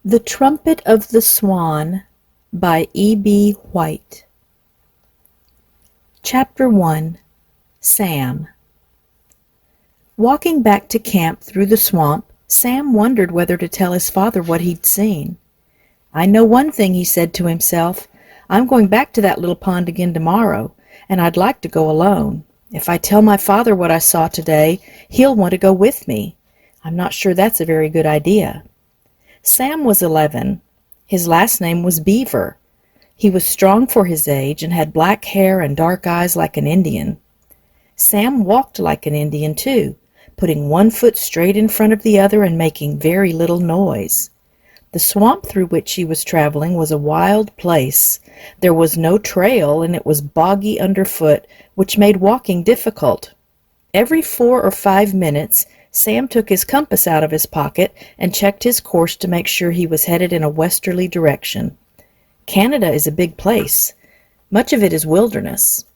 The Trumpet of the Swan by 𝐒𝐵𝐻𝐻𝐻. Chapter 1. Sam. Walking back to camp through the swamp, Sam wondered whether to tell his father what he'd seen. "I know one thing," he said to himself. "I'm going back to that little pond again tomorrow, and I'd like to go alone. If I tell my father what I saw today, he'll want to go with me. I'm not sure that's a very good idea." Sam was 11. His last name was Beaver. He was strong for his age and had black hair and dark eyes like an Indian. Sam walked like an Indian, too, putting one foot straight in front of the other and making very little noise. The swamp through which he was traveling was a wild place. There was no trail, and it was boggy underfoot, which made walking difficult. Every 4 or 5 minutes, Sam took his compass out of his pocket and checked his course to make sure he was headed in a westerly direction. Canada is a big place. Much of it is wilderness.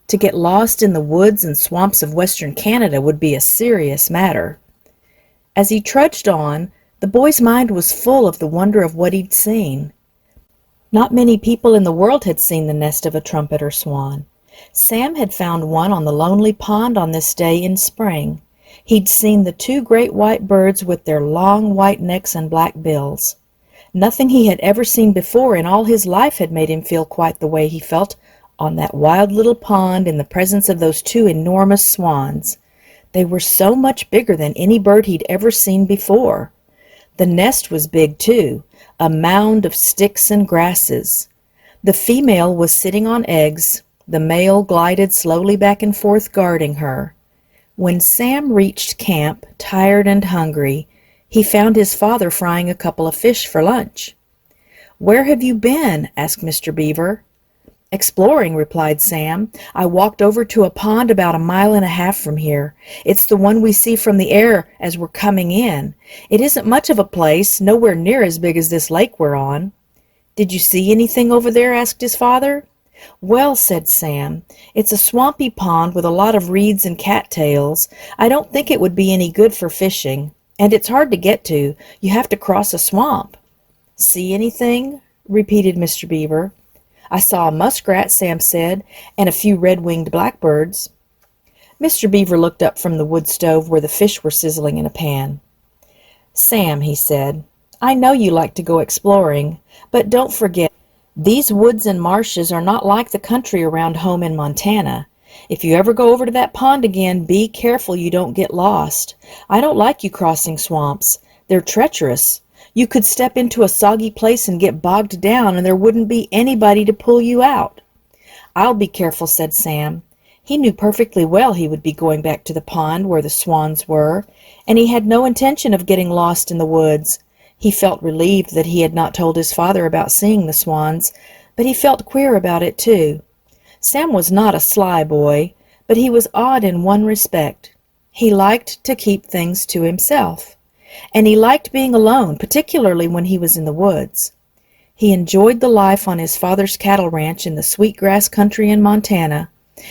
To get lost in the woods and swamps of western Canada would be a serious matter. As he trudged on, the boy's mind was full of the wonder of what he'd seen. Not many people in the world had seen the nest of a trumpeter swan. Sam had found one on the lonely pond on this day in spring. He'd seen the 2 great white birds with their long white necks and black bills. Nothing he had ever seen before in all his life had made him feel quite the way he felt on that wild little pond in the presence of those 2 enormous swans. They were so much bigger than any bird he'd ever seen before. The nest was big, too, a mound of sticks and grasses. The female was sitting on eggs. The male glided slowly back and forth, guarding her. When Sam reached camp, tired and hungry, he found his father frying a couple of fish for lunch. "Where have you been?" asked Mr. Beaver. "Exploring," replied Sam. "I walked over to a pond about 1.5 miles from here. It's the one we see from the air as we're coming in. It isn't much of a place, nowhere near as big as this lake we're on." "Did you see anything over there?" asked his father. "Well," said Sam, "it's a swampy pond with a lot of reeds and cattails. I don't think it would be any good for fishing, and it's hard to get to. You have to cross a swamp." "See anything?" repeated Mr. Beaver. "I saw a muskrat," Sam said, "and a few red-winged blackbirds." Mr. Beaver looked up from the wood stove where the fish were sizzling in a pan. "Sam," he said, "I know you like to go exploring, but don't forget, these woods and marshes are not like the country around home in Montana. If you ever go over to that pond again, be careful you don't get lost. I don't like you crossing swamps. They're treacherous. You could step into a soggy place and get bogged down, and there wouldn't be anybody to pull you out." "I'll be careful," said Sam. He knew perfectly well he would be going back to the pond where the swans were, and he had no intention of getting lost in the woods. He felt relieved that he had not told his father about seeing the swans, but he felt queer about it too. Sam was not a sly boy, but he was odd in one respect. He liked to keep things to himself, and he liked being alone, particularly when he was in the woods. He enjoyed the life on his father's cattle ranch in the sweetgrass country in Montana.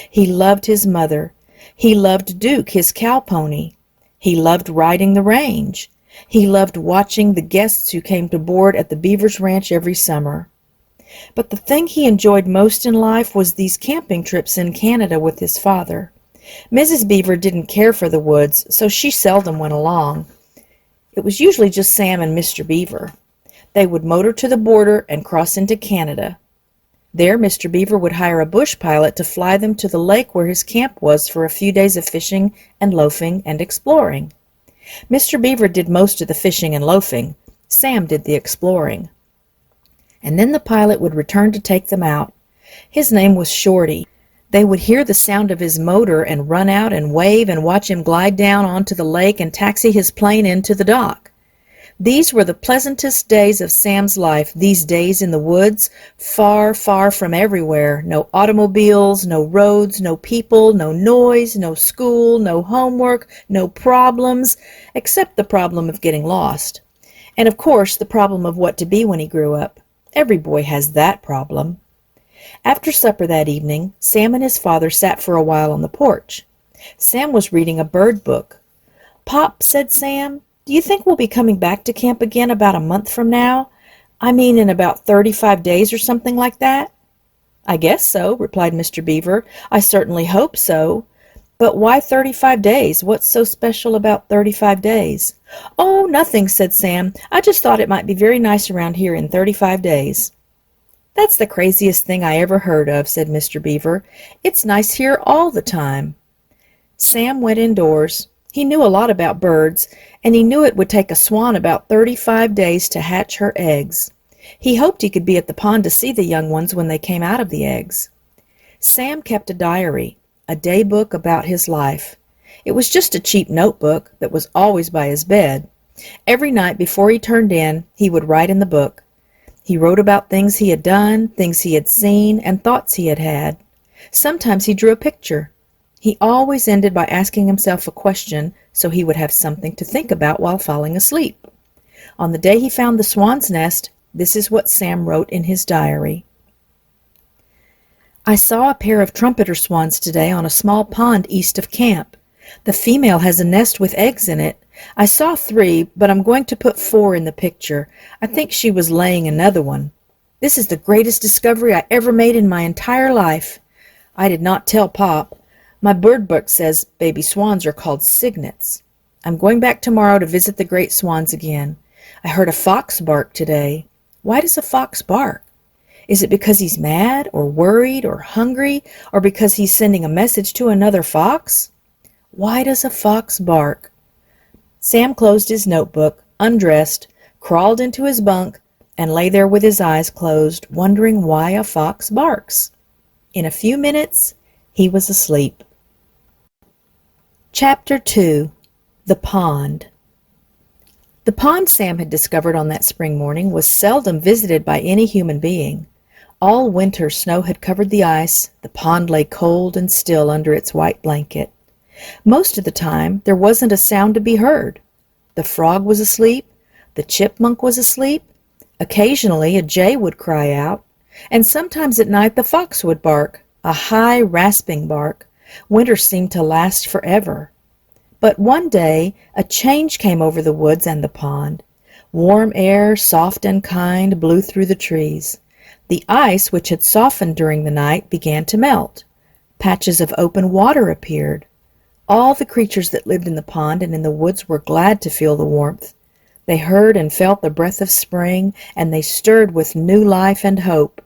He loved his mother. He loved Duke, his cow pony. He loved riding the range. He loved watching the guests who came to board at the Beavers' ranch every summer. But the thing he enjoyed most in life was these camping trips in Canada with his father. Mrs. Beaver didn't care for the woods, so she seldom went along. It was usually just Sam and Mr. Beaver. They would motor to the border and cross into Canada. There Mr. Beaver would hire a bush pilot to fly them to the lake where his camp was for a few days of fishing and loafing and exploring. Mr. Beaver did most of the fishing and loafing. Sam did the exploring. And then the pilot would return to take them out. His name was Shorty. They would hear the sound of his motor and run out and wave and watch him glide down onto the lake and taxi his plane into the dock. These were the pleasantest days of Sam's life, these days in the woods, far, far from everywhere. No automobiles, no roads, no people, no noise, no school, no homework, no problems, except the problem of getting lost. And of course, the problem of what to be when he grew up. Every boy has that problem. After supper that evening, Sam and his father sat for a while on the porch. Sam was reading a bird book. "Pop," said Sam, "do you think we'll be coming back to camp again about a month from now? I mean in about 35 days or something like that?" "I guess so," replied Mr. Beaver. "I certainly hope so. But why 35 days? What's so special about 35 days?" "Oh, nothing," said Sam. "I just thought it might be very nice around here in 35 days. "That's the craziest thing I ever heard of," said Mr. Beaver. "It's nice here all the time." Sam went indoors. He knew a lot about birds, and he knew it would take a swan about 35 days to hatch her eggs. He hoped he could be at the pond to see the young ones when they came out of the eggs. Sam kept a diary, a day book about his life. It was just a cheap notebook that was always by his bed. Every night before he turned in, he would write in the book. He wrote about things he had done, things he had seen, and thoughts he had had. Sometimes he drew a picture. He always ended by asking himself a question so he would have something to think about while falling asleep. On the day he found the swan's nest, this is what Sam wrote in his diary. "I saw a pair of trumpeter swans today on a small pond east of camp. The female has a nest with eggs in it. I saw 3, but I'm going to put 4 in the picture. I think she was laying another one. This is the greatest discovery I ever made in my entire life. I did not tell Pop. My bird book says baby swans are called cygnets. I'm going back tomorrow to visit the great swans again. I heard a fox bark today. Why does a fox bark? Is it because he's mad or worried or hungry, or because he's sending a message to another fox? Why does a fox bark?" Sam closed his notebook, undressed, crawled into his bunk, and lay there with his eyes closed, wondering why a fox barks. In a few minutes, he was asleep. Chapter 2. The Pond. The pond Sam had discovered on that spring morning was seldom visited by any human being. All winter snow had covered the ice. The pond lay cold and still under its white blanket. Most of the time, there wasn't a sound to be heard. The frog was asleep. The chipmunk was asleep. Occasionally, a jay would cry out. And sometimes at night, the fox would bark, a high, rasping bark. Winter seemed to last forever. But one day, a change came over the woods and the pond. Warm air, soft and kind, blew through the trees. The ice, which had softened during the night, began to melt. Patches of open water appeared. All the creatures that lived in the pond and in the woods were glad to feel the warmth. They heard and felt the breath of spring, and they stirred with new life and hope.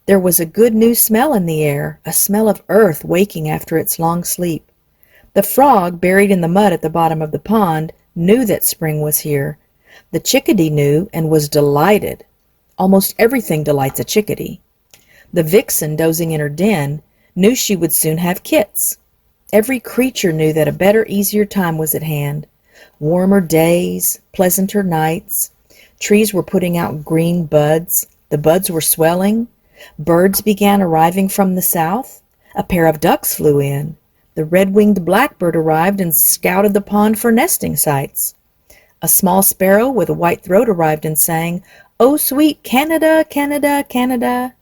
There was a good new smell in the air, a smell of earth waking after its long sleep. The frog, buried in the mud at the bottom of the pond, knew that spring was here. The chickadee knew and was delighted. Almost everything delights a chickadee. The vixen, dozing in her den, knew she would soon have kits. Every creature knew that a better, easier time was at hand. Warmer days, pleasanter nights. Trees were putting out green buds. The buds were swelling. Birds began arriving from the south. A pair of ducks flew in. The red-winged blackbird arrived and scouted the pond for nesting sites. A small sparrow with a white throat arrived and sang, "Oh, sweet Canada, Canada, Canada."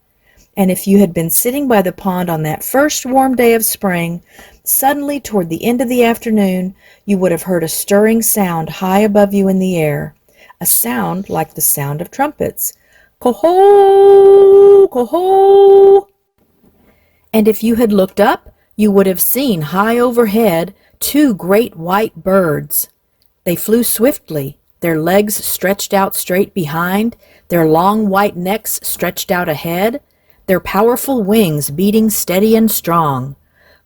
And if you had been sitting by the pond on that first warm day of spring, suddenly toward the end of the afternoon, you would have heard a stirring sound high above you in the air, a sound like the sound of trumpets. "Ko-ho! Ko-ho!" And if you had looked up, you would have seen high overhead 2 great white birds. They flew swiftly, their legs stretched out straight behind, their long white necks stretched out ahead, their powerful wings beating steady and strong.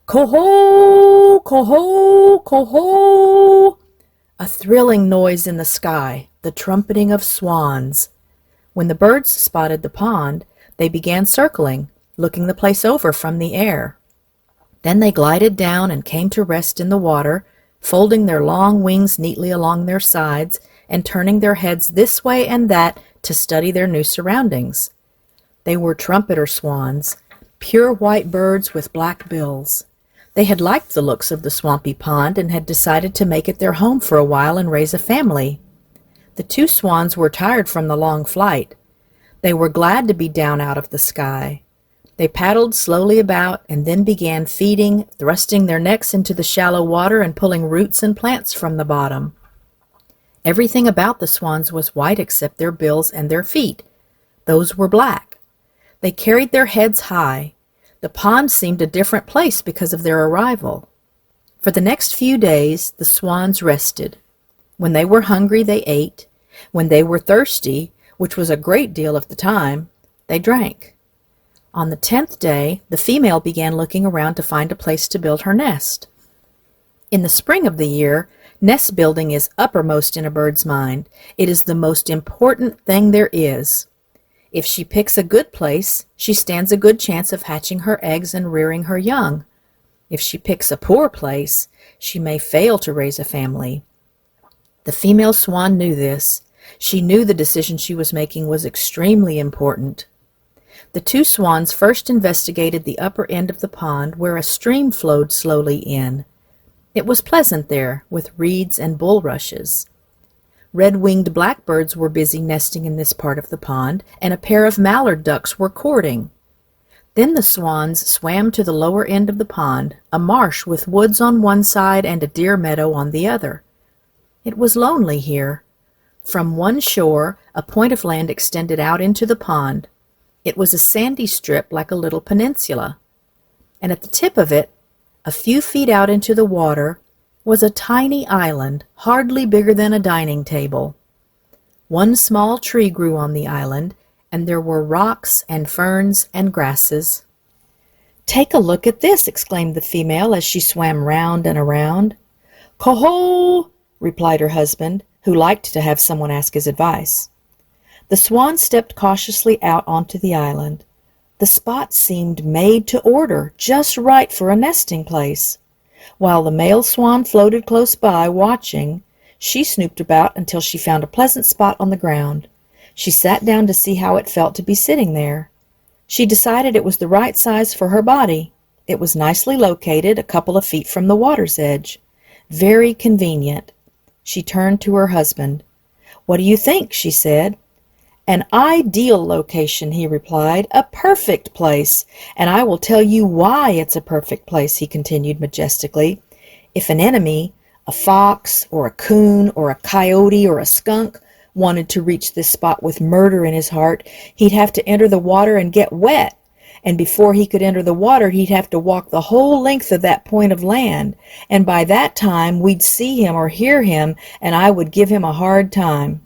"Ko-ho! Ko-ho! Ko-ho!" A thrilling noise in the sky, the trumpeting of swans. When the birds spotted the pond, they began circling, looking the place over from the air. Then they glided down and came to rest in the water, folding their long wings neatly along their sides and turning their heads this way and that to study their new surroundings. They were trumpeter swans, pure white birds with black bills. They had liked the looks of the swampy pond and had decided to make it their home for a while and raise a family. The 2 swans were tired from the long flight. They were glad to be down out of the sky. They paddled slowly about and then began feeding, thrusting their necks into the shallow water and pulling roots and plants from the bottom. Everything about the swans was white except their bills and their feet. Those were black. They carried their heads high. The pond seemed a different place because of their arrival. For the next few days, the swans rested. When they were hungry, they ate. When they were thirsty, which was a great deal of the time, they drank. On the 10th day, the female began looking around to find a place to build her nest. In the spring of the year, nest building is uppermost in a bird's mind. It is the most important thing there is. If she picks a good place, she stands a good chance of hatching her eggs and rearing her young. If she picks a poor place, she may fail to raise a family. The female swan knew this. She knew the decision she was making was extremely important. The two swans first investigated the upper end of the pond where a stream flowed slowly in. It was pleasant there, with reeds and bulrushes. Red-winged blackbirds were busy nesting in this part of the pond, and a pair of mallard ducks were courting. Then the swans swam to the lower end of the pond, a marsh with woods on one side and a deer meadow on the other. It was lonely here. From one shore, a point of land extended out into the pond. It was a sandy strip like a little peninsula, and at the tip of it, a few feet out into the water, was a tiny island, hardly bigger than a dining table. One small tree grew on the island, and there were rocks and ferns and grasses. "Take a look at this," exclaimed the female as she swam round and around. "Coho!" replied her husband, who liked to have someone ask his advice. The swan stepped cautiously out onto the island. The spot seemed made to order, just right for a nesting place. While the male swan floated close by, watching, she snooped about until she found a pleasant spot on the ground. She sat down to see how it felt to be sitting there. She decided it was the right size for her body. It was nicely located, a couple of feet from the water's edge. Very convenient. She turned to her husband. "What do you think?" she said. "An ideal location," he replied. "A perfect place. And I will tell you why it's a perfect place," he continued majestically. "If an enemy, a fox or a coon or a coyote or a skunk, wanted to reach this spot with murder in his heart, he'd have to enter the water and get wet. And before he could enter the water, he'd have to walk the whole length of that point of land. And by that time, we'd see him or hear him, and I would give him a hard time."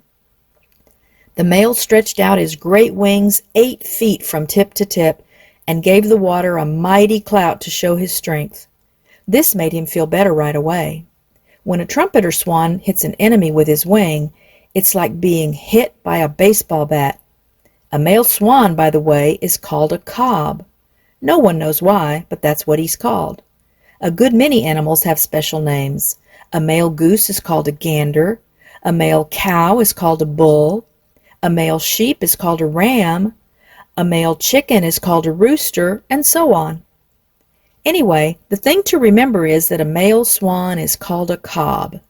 The male stretched out his great wings 8 feet from tip to tip and gave the water a mighty clout to show his strength. This made him feel better right away. When a trumpeter swan hits an enemy with his wing, it's like being hit by a baseball bat. A male swan, by the way, is called a cob. No one knows why, but that's what he's called. A good many animals have special names. A male goose is called a gander. A male cow is called a bull. A male sheep is called a ram. A male chicken is called a rooster, and so on. Anyway, the thing to remember is that a male swan is called a cob.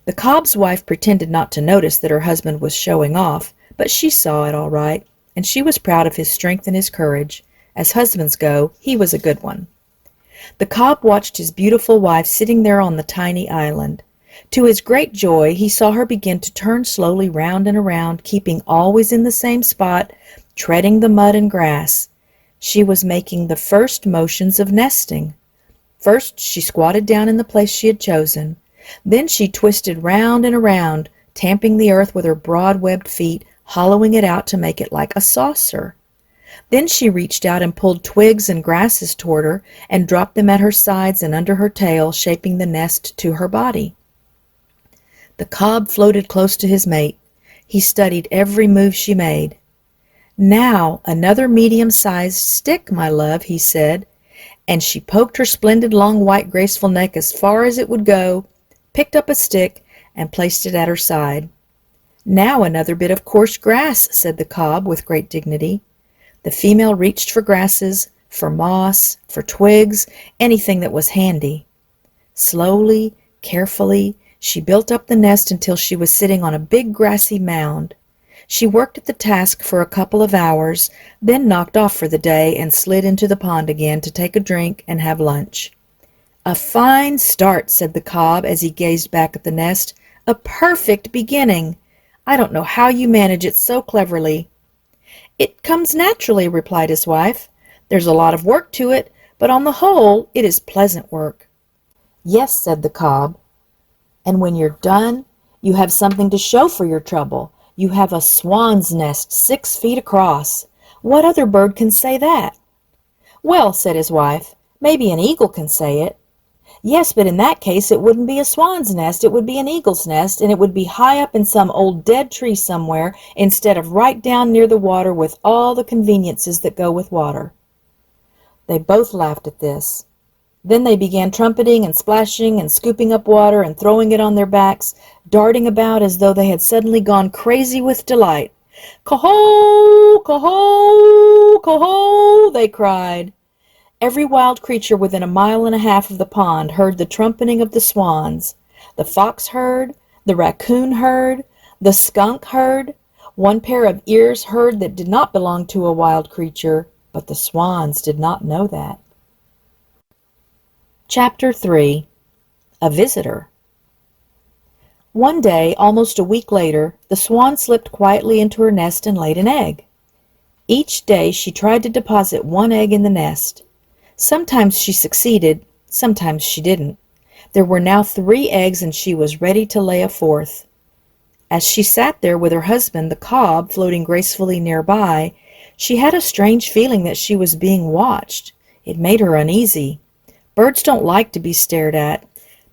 The cob's wife pretended not to notice that her husband was showing off, but she saw it all right, and she was proud of his strength and his courage. As husbands go, he was a good one. The cob watched his beautiful wife sitting there on the tiny island. To his great joy, he saw her begin to turn slowly round and around, keeping always in the same spot, treading the mud and grass. She was making the first motions of nesting. First, she squatted down in the place she had chosen. Then she twisted round and around, tamping the earth with her broad-webbed feet, hollowing it out to make it like a saucer. Then she reached out and pulled twigs and grasses toward her and dropped them at her sides and under her tail, shaping the nest to her body. The cob floated close to his mate. He studied every move she made. "Now, another medium-sized stick, my love," he said, and she poked her splendid long white graceful neck as far as it would go, picked up a stick, and placed it at her side. "Now another bit of coarse grass," said the cob with great dignity. The female reached for grasses, for moss, for twigs, anything that was handy. Slowly, carefully, she built up the nest until she was sitting on a big grassy mound. She worked at the task for a couple of hours, then knocked off for the day and slid into the pond again to take a drink and have lunch. "A fine start," said the cob as he gazed back at the nest. "A perfect beginning. I don't know how you manage it so cleverly." "It comes naturally," replied his wife. "There's a lot of work to it, but on the whole it is pleasant work." "Yes," said the cob, "and when you're done, you have something to show for your trouble. You have a swan's nest 6 feet across. What other bird can say that?" "Well," said his wife, "maybe an eagle can say it." "Yes, but in that case it wouldn't be a swan's nest, it would be an eagle's nest, and it would be high up in some old dead tree somewhere instead of right down near the water with all the conveniences that go with water." They both laughed at this. Then they began trumpeting and splashing and scooping up water and throwing it on their backs, darting about as though they had suddenly gone crazy with delight. "Coho! Coho! Coho!" they cried. Every wild creature within a mile and a half of the pond heard the trumpeting of the swans. The fox heard, the raccoon heard, the skunk heard. One pair of ears heard that did not belong to a wild creature, but the swans did not know that. Chapter 3. A Visitor. One day, almost a week later, the swan slipped quietly into her nest and laid an egg. Each day she tried to deposit one egg in the nest. Sometimes she succeeded, sometimes she didn't. There were now 3 eggs and she was ready to lay a 4th. As she sat there with her husband, the cob, floating gracefully nearby, she had a strange feeling that she was being watched. It made her uneasy. Birds don't like to be stared at.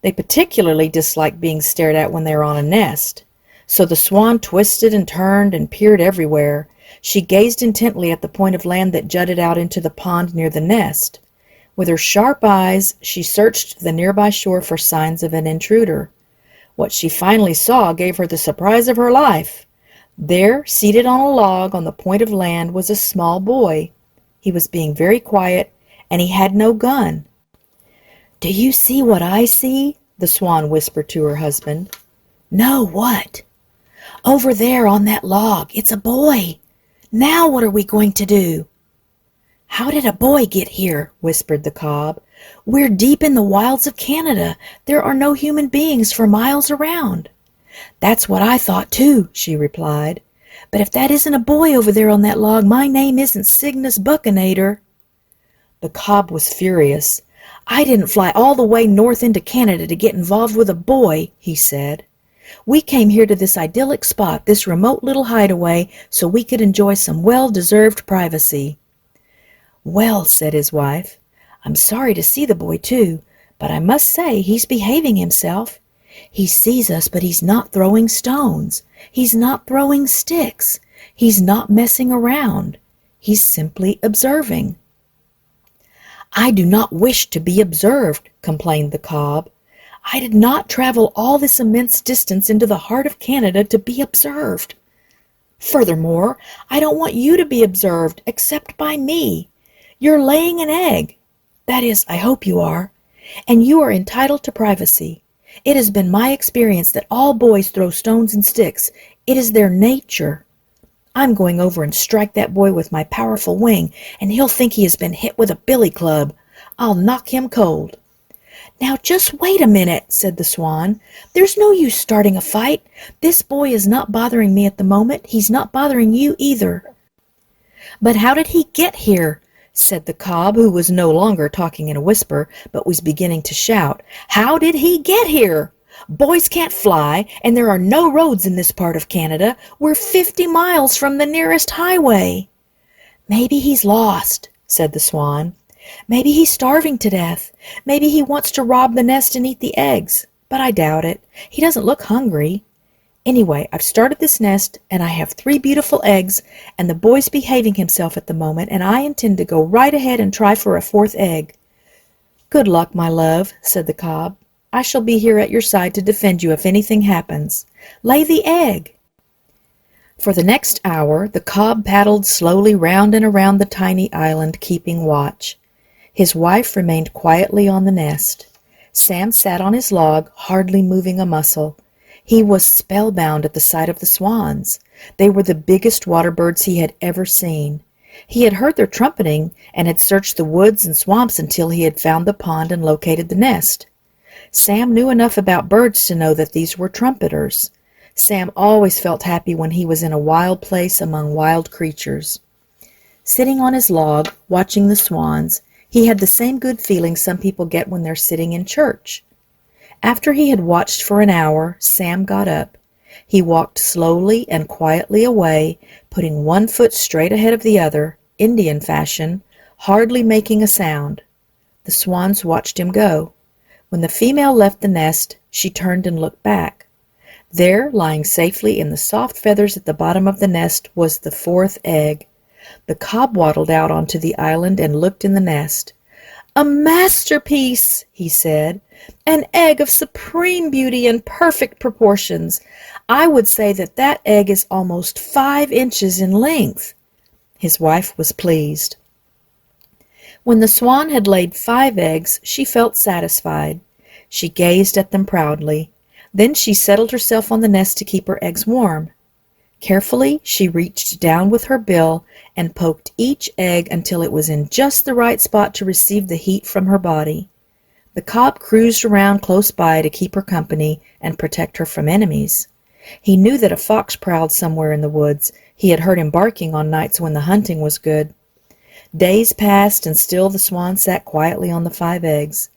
They particularly dislike being stared at when they are on a nest. So the swan twisted and turned and peered everywhere. She gazed intently at the point of land that jutted out into the pond near the nest. With her sharp eyes, she searched the nearby shore for signs of an intruder. What she finally saw gave her the surprise of her life. There, seated on a log on the point of land, was a small boy. He was being very quiet, and he had no gun. "Do you see what I see?" the swan whispered to her husband. "No, what?" "Over there on that log. It's a boy. Now what are we going to do?" "How did a boy get here?" whispered the cob. "We're deep in the wilds of Canada. There are no human beings for miles around." "That's what I thought too," she replied. "But if that isn't a boy over there on that log, my name isn't 𝐒𝐲𝐴𝐷𝐿𝐴𝐴𝐷. The cob was furious. "I didn't fly all the way north into Canada to get involved with a boy," he said. "We came here to this idyllic spot, this remote little hideaway, so we could enjoy some well-deserved privacy." "Well," said his wife, "I'm sorry to see the boy too, but I must say he's behaving himself. He sees us, but he's not throwing stones. He's not throwing sticks. He's not messing around. He's simply observing." "I do not wish to be observed," complained the cob. "I did not travel all this immense distance into the heart of Canada to be observed. Furthermore, I don't want you to be observed except by me. You're laying an egg. That is, I hope you are. And you are entitled to privacy. It has been my experience that all boys throw stones and sticks. It is their nature. I'm going over and strike that boy with my powerful wing, and he'll think he has been hit with a billy club. I'll knock him cold." "Now just wait a minute," said the swan. "There's no use starting a fight. This boy is not bothering me at the moment. He's not bothering you either." "But how did he get here?" said the cob, who was no longer talking in a whisper, but was beginning to shout. "How did he get here? Boys can't fly, and there are no roads in this part of Canada. We're 50 miles from the nearest highway." "Maybe he's lost," said the swan. "Maybe he's starving to death. Maybe he wants to rob the nest and eat the eggs. But I doubt it. He doesn't look hungry. Anyway, I've started this nest, and I have 3 beautiful eggs, and the boy's behaving himself at the moment, and I intend to go right ahead and try for a 4th egg." "Good luck, my love," said the cob. "I shall be here at your side to defend you if anything happens. Lay the egg." For the next hour, the cob paddled slowly round and around the tiny island, keeping watch. His wife remained quietly on the nest. Sam sat on his log, hardly moving a muscle. He was spellbound at the sight of the swans. They were the biggest water birds he had ever seen. He had heard their trumpeting and had searched the woods and swamps until he had found the pond and located the nest. Sam knew enough about birds to know that these were trumpeters. Sam always felt happy when he was in a wild place among wild creatures. Sitting on his log, watching the swans, he had the same good feeling some people get when they're sitting in church. After he had watched for an hour, Sam got up. He walked slowly and quietly away, putting one foot straight ahead of the other, Indian fashion, hardly making a sound. The swans watched him go. When the female left the nest, she turned and looked back. There, lying safely in the soft feathers at the bottom of the nest, was the fourth egg. The cob waddled out onto the island and looked in the nest. "A masterpiece," he said. "An egg of supreme beauty and perfect proportions. I would say that that egg is almost 5 inches in length." His wife was pleased. When the swan had laid 5 eggs, she felt satisfied. She gazed at them proudly. Then she settled herself on the nest to keep her eggs warm. Carefully, she reached down with her bill and poked each egg until it was in just the right spot to receive the heat from her body. The cob cruised around close by to keep her company and protect her from enemies. He knew that a fox prowled somewhere in the woods. He had heard him barking on nights when the hunting was good. Days passed, and still the swan sat quietly on the 5 eggs.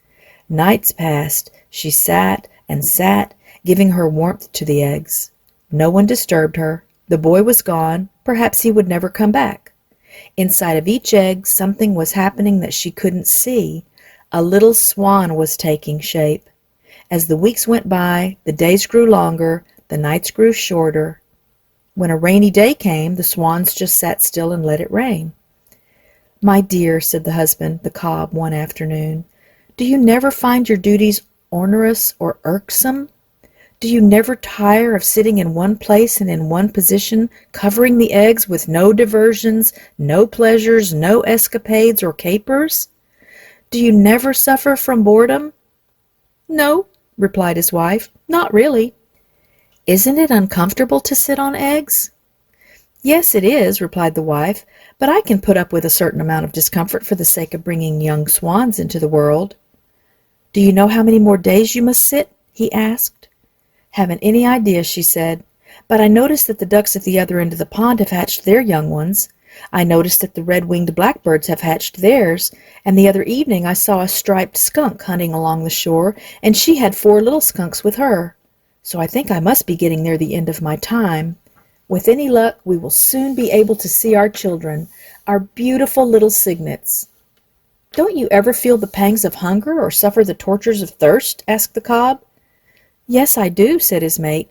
Nights passed. She sat and sat, giving her warmth to the eggs. No one disturbed her. The boy was gone. Perhaps he would never come back. Inside of each egg, something was happening that she couldn't see. A little swan was taking shape. As the weeks went by, the days grew longer, the nights grew shorter. When a rainy day came, the swans just sat still and let it rain. "My dear," said the husband, the cob, one afternoon, "do you never find your duties onerous or irksome? Do you never tire of sitting in one place and in one position, covering the eggs with no diversions, no pleasures, no escapades or capers? Do you never suffer from boredom?" "No," replied his wife, "not really." "Isn't it uncomfortable to sit on eggs?" "Yes, it is," replied the wife, "but I can put up with a certain amount of discomfort for the sake of bringing young swans into the world." "Do you know how many more days you must sit?" he asked. "Haven't any idea," she said, "but I noticed that the ducks at the other end of the pond have hatched their young ones. I noticed that the red-winged blackbirds have hatched theirs, and the other evening I saw a striped skunk hunting along the shore, and she had 4 little skunks with her. So I think I must be getting near the end of my time. With any luck, we will soon be able to see our children, our beautiful little cygnets." "Don't you ever feel the pangs of hunger or suffer the tortures of thirst?" asked the cob. "Yes, I do," said his mate.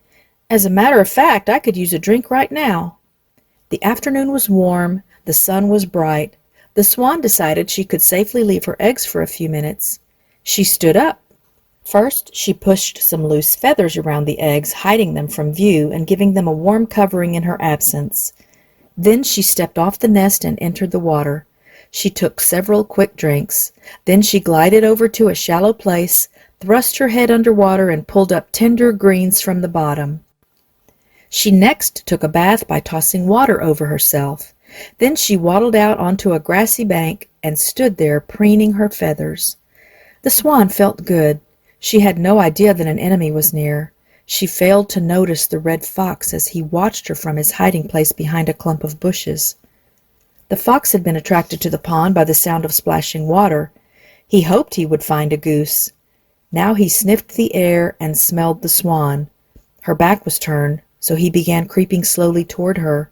"As a matter of fact, I could use a drink right now." The afternoon was warm. The sun was bright. The swan decided she could safely leave her eggs for a few minutes. She stood up. First, she pushed some loose feathers around the eggs, hiding them from view and giving them a warm covering in her absence. Then she stepped off the nest and entered the water. She took several quick drinks. Then she glided over to a shallow place, thrust her head under water, and pulled up tender greens from the bottom. She next took a bath by tossing water over herself. Then she waddled out onto a grassy bank and stood there preening her feathers. The swan felt good. She had no idea that an enemy was near. She failed to notice the red fox as he watched her from his hiding place behind a clump of bushes. The fox had been attracted to the pond by the sound of splashing water. He hoped he would find a goose. Now he sniffed the air and smelled the swan. Her back was turned, so he began creeping slowly toward her.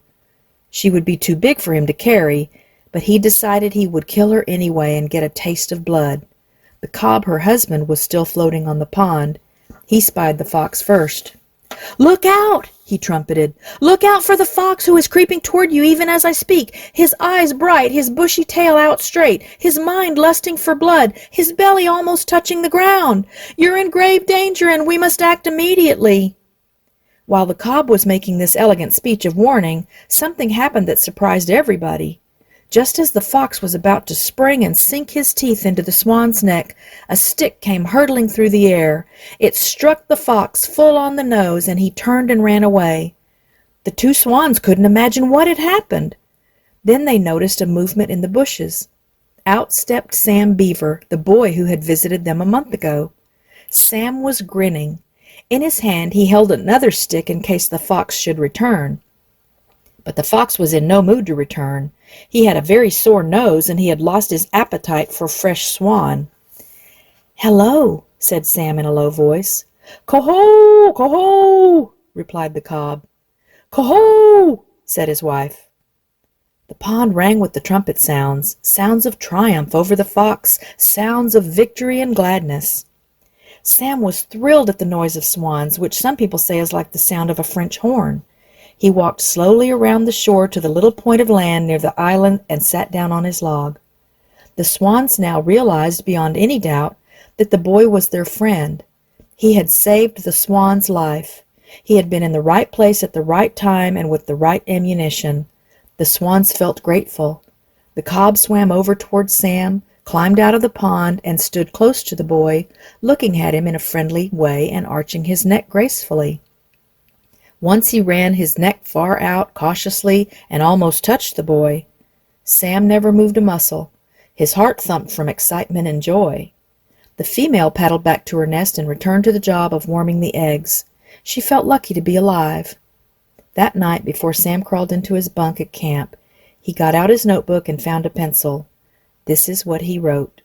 She would be too big for him to carry, but he decided he would kill her anyway and get a taste of blood. The cob, her husband, was still floating on the pond. He spied the fox first. "Look out!" he trumpeted. "Look out for the fox who is creeping toward you even as I speak. His eyes bright, his bushy tail out straight, his mind lusting for blood, his belly almost touching the ground. You're in grave danger, and we must act immediately." While the cob was making this elegant speech of warning, something happened that surprised everybody. Just as the fox was about to spring and sink his teeth into the swan's neck, a stick came hurtling through the air. It struck the fox full on the nose, and he turned and ran away. The 2 swans couldn't imagine what had happened. Then they noticed a movement in the bushes. Out stepped Sam Beaver, the boy who had visited them a month ago. Sam was grinning. In his hand he held another stick in case the fox should return. But the fox was in no mood to return. He had a very sore nose, and he had lost his appetite for fresh swan. "Hello," said Sam in a low voice. "Coho! Coho!" replied the cob. "Coho!" said his wife. The pond rang with the trumpet sounds, sounds of triumph over the fox, sounds of victory and gladness. Sam was thrilled at the noise of swans, which some people say is like the sound of a French horn. He walked slowly around the shore to the little point of land near the island and sat down on his log. The swans now realized beyond any doubt that the boy was their friend. He had saved the swan's life. He had been in the right place at the right time and with the right ammunition. The swans felt grateful. The cob swam over toward Sam, climbed out of the pond, and stood close to the boy, looking at him in a friendly way and arching his neck gracefully. Once he ran his neck far out, cautiously, and almost touched the boy. Sam never moved a muscle. His heart thumped from excitement and joy. The female paddled back to her nest and returned to the job of warming the eggs. She felt lucky to be alive. That night, before Sam crawled into his bunk at camp, he got out his notebook and found a pencil. This is what he wrote.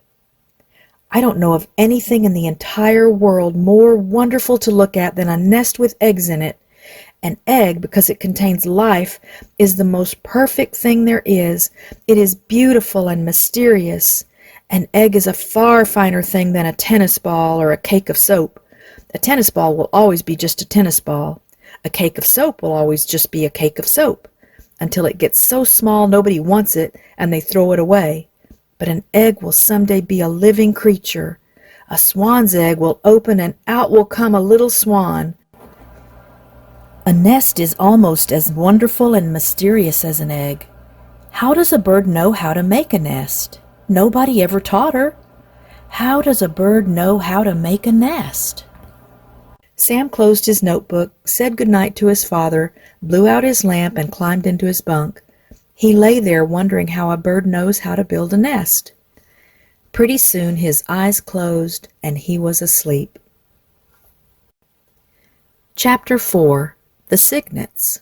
"I don't know of anything in the entire world more wonderful to look at than a nest with eggs in it. An egg, because it contains life, is the most perfect thing there is. It is beautiful and mysterious. An egg is a far finer thing than a tennis ball or a cake of soap. A tennis ball will always be just a tennis ball. A cake of soap will always just be a cake of soap, until it gets so small nobody wants it and they throw it away. But an egg will someday be a living creature. A swan's egg will open and out will come a little swan. A nest is almost as wonderful and mysterious as an egg. How does a bird know how to make a nest? Nobody ever taught her. How does a bird know how to make a nest?" Sam closed his notebook, said good night to his father, blew out his lamp, and climbed into his bunk. He lay there wondering how a bird knows how to build a nest. Pretty soon his eyes closed and he was asleep. Chapter 4. The Cygnets.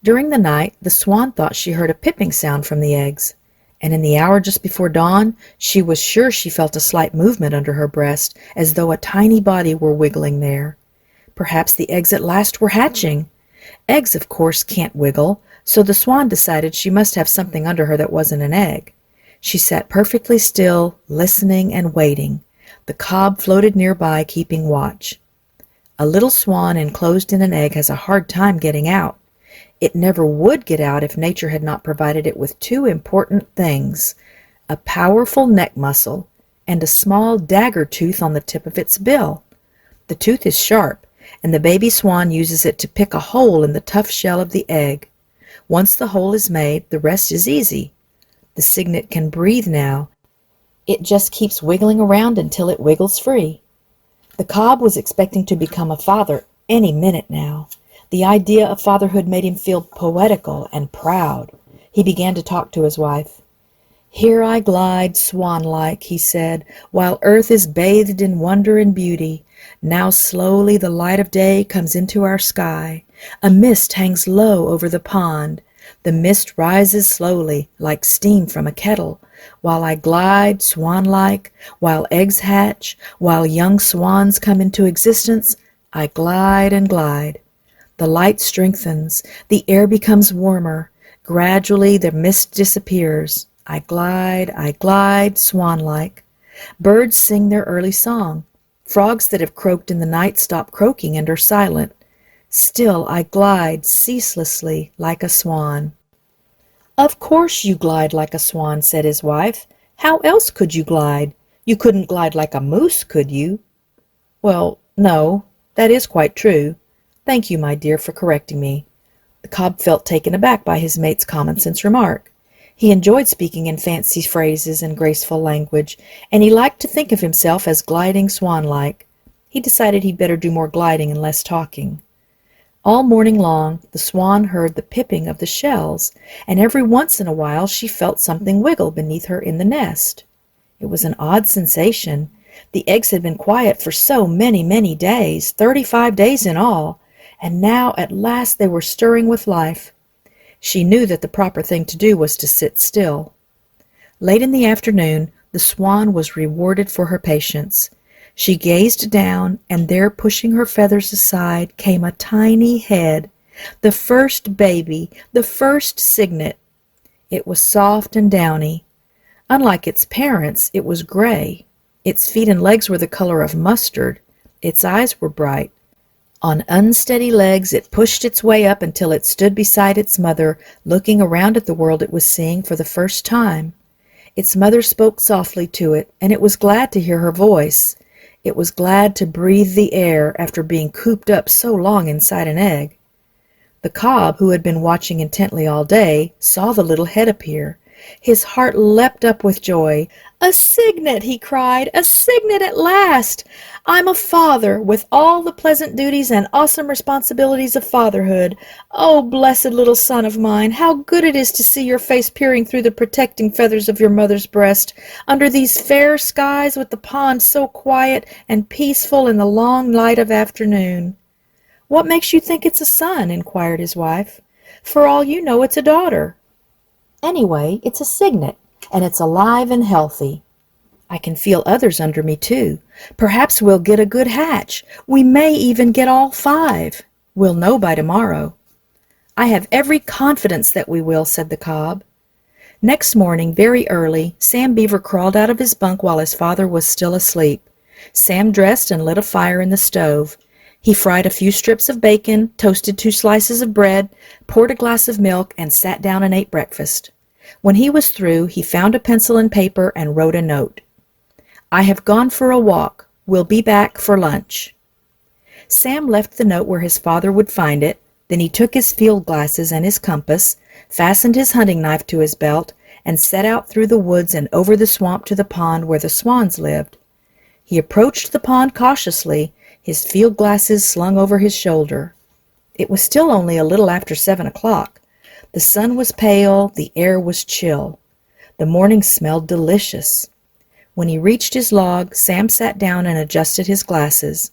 During the night, the swan thought she heard a pipping sound from the eggs, and in the hour just before dawn, she was sure she felt a slight movement under her breast, as though a tiny body were wiggling there. Perhaps the eggs at last were hatching. Eggs, of course, can't wiggle, so the swan decided she must have something under her that wasn't an egg. She sat perfectly still, listening and waiting. The cob floated nearby, keeping watch. A little swan enclosed in an egg has a hard time getting out. It never would get out if nature had not provided it with two important things, a powerful neck muscle and a small dagger tooth on the tip of its bill. The tooth is sharp, and the baby swan uses it to pick a hole in the tough shell of the egg. Once the hole is made, the rest is easy. The cygnet can breathe now. It just keeps wiggling around until it wiggles free. The cob was expecting to become a father any minute now. The idea of fatherhood made him feel poetical and proud. He began to talk to his wife. "Here I glide, swan-like," he said, "while earth is bathed in wonder and beauty. Now slowly the light of day comes into our sky. A mist hangs low over the pond. The mist rises slowly, like steam from a kettle, while I glide, swan-like, while eggs hatch, while young swans come into existence. I glide and glide. The light strengthens, the air becomes warmer. Gradually the mist disappears. I glide, swan-like. Birds sing their early song. Frogs that have croaked in the night stop croaking and are silent. Still I glide ceaselessly like a swan." "Of course you glide like a swan," said his wife. "How else could you glide? You couldn't glide like a moose, could you?" "Well, no, that is quite true. Thank you, my dear, for correcting me." The cob felt taken aback by his mate's common-sense remark. He enjoyed speaking in fancy phrases and graceful language, and he liked to think of himself as gliding swan-like. He decided he'd better do more gliding and less talking. All morning long, the swan heard the pipping of the shells, and every once in a while she felt something wiggle beneath her in the nest. It was an odd sensation. The eggs had been quiet for so many days, 35 days in all, and now at last they were stirring with life. She knew that the proper thing to do was to sit still. Late in the afternoon, the swan was rewarded for her patience. She gazed down, and there, pushing her feathers aside, came a tiny head, the first baby, the first cygnet. It was soft and downy. Unlike its parents, it was gray. Its feet and legs were the color of mustard. Its eyes were bright. On unsteady legs, it pushed its way up until it stood beside its mother, looking around at the world it was seeing for the first time. Its mother spoke softly to it, and it was glad to hear her voice. It was glad to breathe the air after being cooped up so long inside an egg. The cob, who had been watching intently all day, saw the little head appear. His heart leapt up with joy. "A cygnet!" he cried. "A cygnet at last! I'm a father, with all the pleasant duties and awesome responsibilities of fatherhood. Oh, blessed little son of mine, how good it is to see your face peering through the protecting feathers of your mother's breast, under these fair skies, with the pond so quiet and peaceful in the long light of afternoon." "What makes you think it's a son?" inquired his wife. "For all you know, it's a daughter." "Anyway, it's a cygnet, and it's alive and healthy. I can feel others under me, too. Perhaps we'll get a good hatch. We may even get all 5. We'll know by tomorrow." "I have every confidence that we will," said the cob. Next morning, very early, Sam Beaver crawled out of his bunk while his father was still asleep. Sam dressed and lit a fire in the stove. He fried a few strips of bacon, toasted 2 slices of bread, poured a glass of milk, and sat down and ate breakfast. When he was through, he found a pencil and paper and wrote a note. "I have gone for a walk. Will be back for lunch." Sam left the note where his father would find it. Then he took his field glasses and his compass, fastened his hunting knife to his belt, and set out through the woods and over the swamp to the pond where the swans lived. He approached the pond cautiously, his field glasses slung over his shoulder. It was still only a little after 7 o'clock. The sun was pale, the air was chill. The morning smelled delicious. When he reached his log, Sam sat down and adjusted his glasses.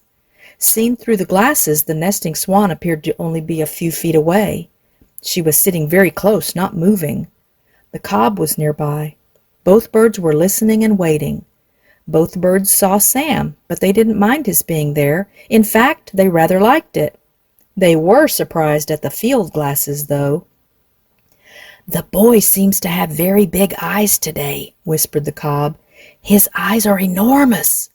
Seen through the glasses, the nesting swan appeared to only be a few feet away. She was sitting very close, not moving. The cob was nearby. Both birds were listening and waiting. Both birds saw Sam, but they didn't mind his being there. In fact, they rather liked it. They were surprised at the field glasses, though. "The boy seems to have very big eyes today," whispered the cob. "His eyes are enormous."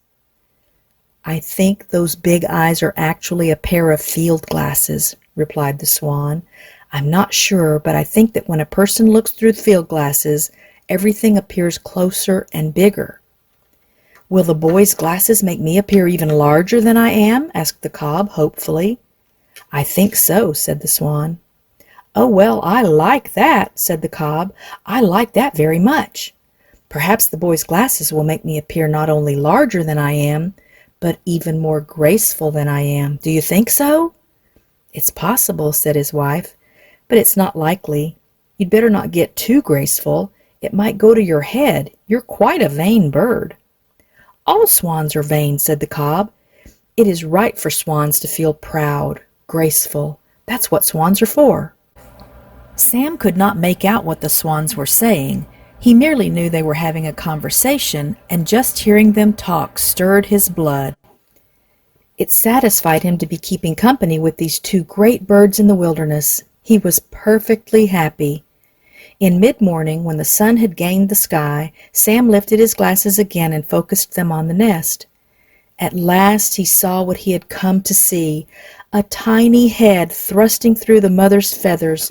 "I think those big eyes are actually a pair of field glasses," replied the swan. "I'm not sure, but I think that when a person looks through field glasses, everything appears closer and bigger." "Will the boy's glasses make me appear even larger than I am?" asked the cob hopefully. "I think so," said the swan. "Oh, well, I like that," said the cob. "I like that very much. Perhaps the boy's glasses will make me appear not only larger than I am, but even more graceful than I am. Do you think so?" "It's possible," said his wife, "but it's not likely. You'd better not get too graceful. It might go to your head. You're quite a vain bird." "All swans are vain," said the cob. "It is right for swans to feel proud, graceful. That's what swans are for." Sam could not make out what the swans were saying. He merely knew they were having a conversation, and just hearing them talk stirred his blood. It satisfied him to be keeping company with these 2 great birds in the wilderness. He was perfectly happy. In mid-morning, when the sun had gained the sky, Sam lifted his glasses again and focused them on the nest. At last he saw what he had come to see, a tiny head thrusting through the mother's feathers,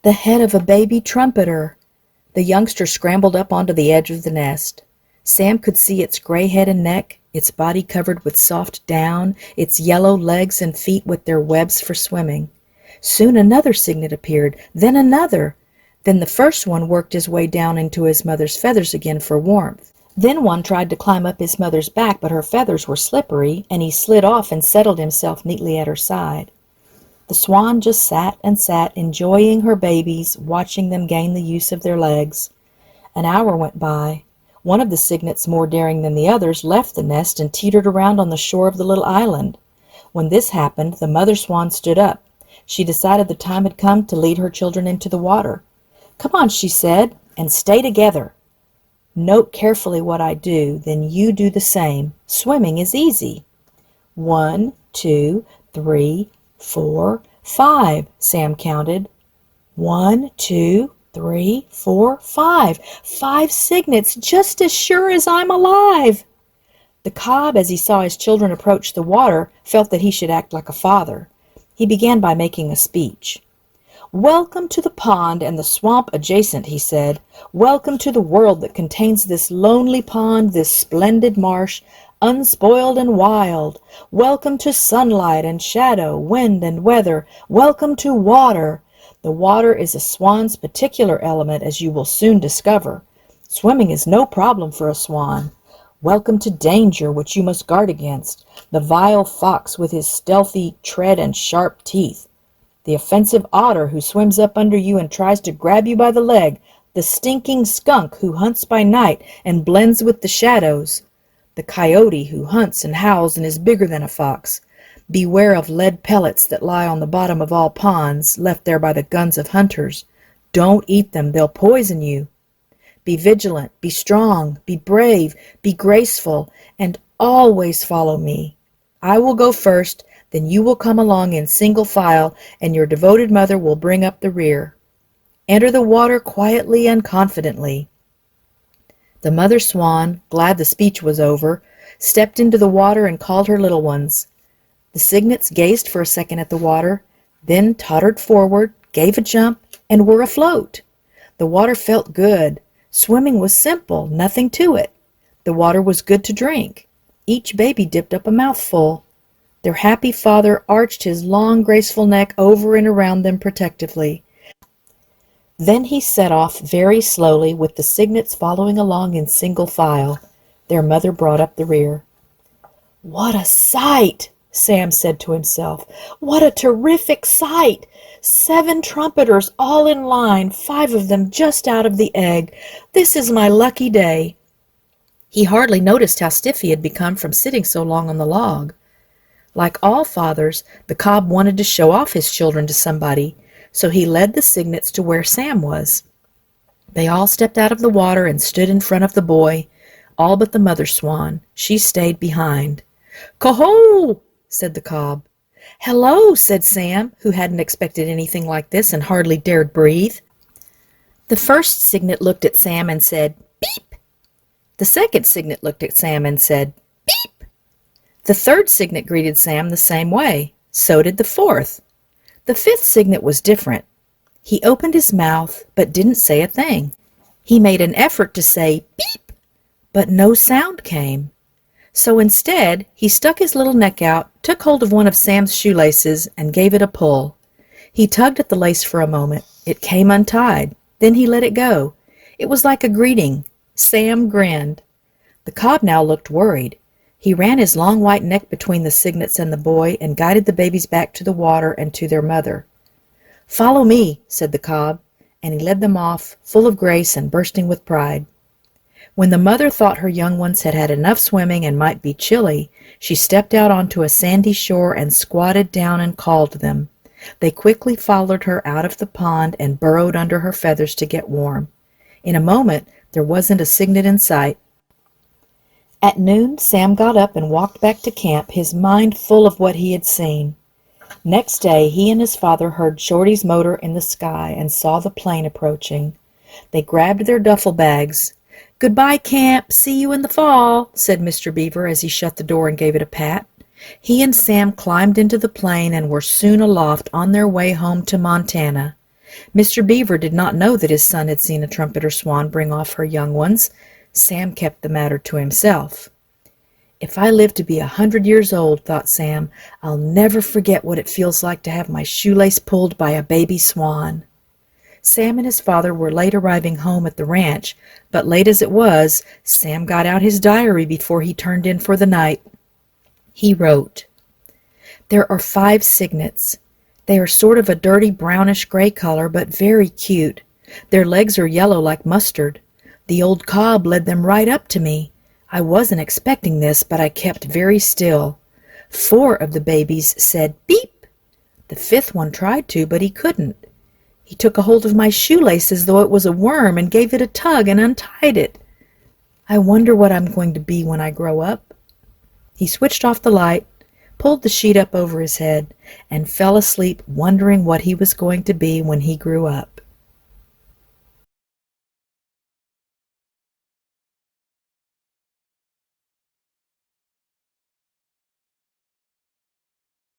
the head of a baby trumpeter. The youngster scrambled up onto the edge of the nest. Sam could see its gray head and neck, its body covered with soft down, its yellow legs and feet with their webs for swimming. Soon another cygnet appeared, then another. Then the first one worked his way down into his mother's feathers again for warmth. Then one tried to climb up his mother's back, but her feathers were slippery, and he slid off and settled himself neatly at her side. The swan just sat and sat, enjoying her babies, watching them gain the use of their legs. An hour went by. One of the cygnets, more daring than the others, left the nest and teetered around on the shore of the little island. When this happened, the mother swan stood up. She decided the time had come to lead her children into the water. "Come on," she said, "and stay together. Note carefully what I do, then you do the same. Swimming is easy." 1, 2, 3, 4, 5, Sam counted. 1, 2, 3, 4, 5. 5 cygnets, just as sure as I'm alive. The cob, as he saw his children approach the water, felt that he should act like a father. He began by making a speech. "Welcome to the pond and the swamp adjacent," he said. "Welcome to the world that contains this lonely pond, this splendid marsh, unspoiled and wild. Welcome to sunlight and shadow, wind and weather. Welcome to water. The water is a swan's particular element, as you will soon discover. Swimming is no problem for a swan. Welcome to danger, which you must guard against. The vile fox with his stealthy tread and sharp teeth. The offensive otter who swims up under you and tries to grab you by the leg. The stinking skunk who hunts by night and blends with the shadows. The coyote who hunts and howls and is bigger than a fox. Beware of lead pellets that lie on the bottom of all ponds, left there by the guns of hunters. Don't eat them, they'll poison you. Be vigilant, be strong, be brave, be graceful, and always follow me. I will go first, then you will come along in single file, and your devoted mother will bring up the rear. Enter the water quietly and confidently." The mother swan, glad the speech was over, stepped into the water and called her little ones. The cygnets gazed for a second at the water, then tottered forward, gave a jump, and were afloat. The water felt good. Swimming was simple, nothing to it. The water was good to drink. Each baby dipped up a mouthful. Their happy father arched his long, graceful neck over and around them protectively. Then he set off very slowly, with the cygnets following along in single file. Their mother brought up the rear. "What a sight!" Sam said to himself. "What a terrific sight! 7 trumpeters all in line, 5 of them just out of the egg. This is my lucky day." He hardly noticed how stiff he had become from sitting so long on the log. Like all fathers, the cob wanted to show off his children to somebody, so he led the cygnets to where Sam was. They all stepped out of the water and stood in front of the boy, all but the mother swan. She stayed behind. "Coho!" said the cob. "Hello," said Sam, who hadn't expected anything like this and hardly dared breathe. The first cygnet looked at Sam and said, "Beep." The second cygnet looked at Sam and said, "Beep." The third cygnet greeted Sam the same way. So did the fourth. The fifth cygnet was different. He opened his mouth, but didn't say a thing. He made an effort to say, "Beep," but no sound came. So instead, he stuck his little neck out, took hold of one of Sam's shoelaces, and gave it a pull. He tugged at the lace for a moment. It came untied. Then he let it go. It was like a greeting. Sam grinned. The cob now looked worried. He ran his long white neck between the cygnets and the boy and guided the babies back to the water and to their mother. "Follow me," said the cob, and he led them off, full of grace and bursting with pride. When the mother thought her young ones had had enough swimming and might be chilly, she stepped out onto a sandy shore and squatted down and called them. They quickly followed her out of the pond and burrowed under her feathers to get warm. In a moment, there wasn't a cygnet in sight. At noon, Sam got up and walked back to camp, his mind full of what he had seen. Next day, he and his father heard Shorty's motor in the sky and saw the plane approaching. They grabbed their duffel bags. "Goodbye, camp. See you in the fall," said Mr. Beaver as he shut the door and gave it a pat. He and Sam climbed into the plane and were soon aloft on their way home to Montana. Mr. Beaver did not know that his son had seen a trumpeter swan bring off her young ones. Sam kept the matter to himself. "If I live to be 100 years old," thought Sam, "I'll never forget what it feels like to have my shoelace pulled by a baby swan." Sam and his father were late arriving home at the ranch, but late as it was, Sam got out his diary before he turned in for the night. He wrote, "There are 5 cygnets. They are sort of a dirty brownish-gray color, but very cute. Their legs are yellow like mustard. The old cob led them right up to me. I wasn't expecting this, but I kept very still. 4 of the babies said beep. The fifth one tried to, but he couldn't. He took a hold of my shoelace as though it was a worm and gave it a tug and untied it. I wonder what I'm going to be when I grow up. He switched off the light, pulled the sheet up over his head, and fell asleep wondering what he was going to be when he grew up.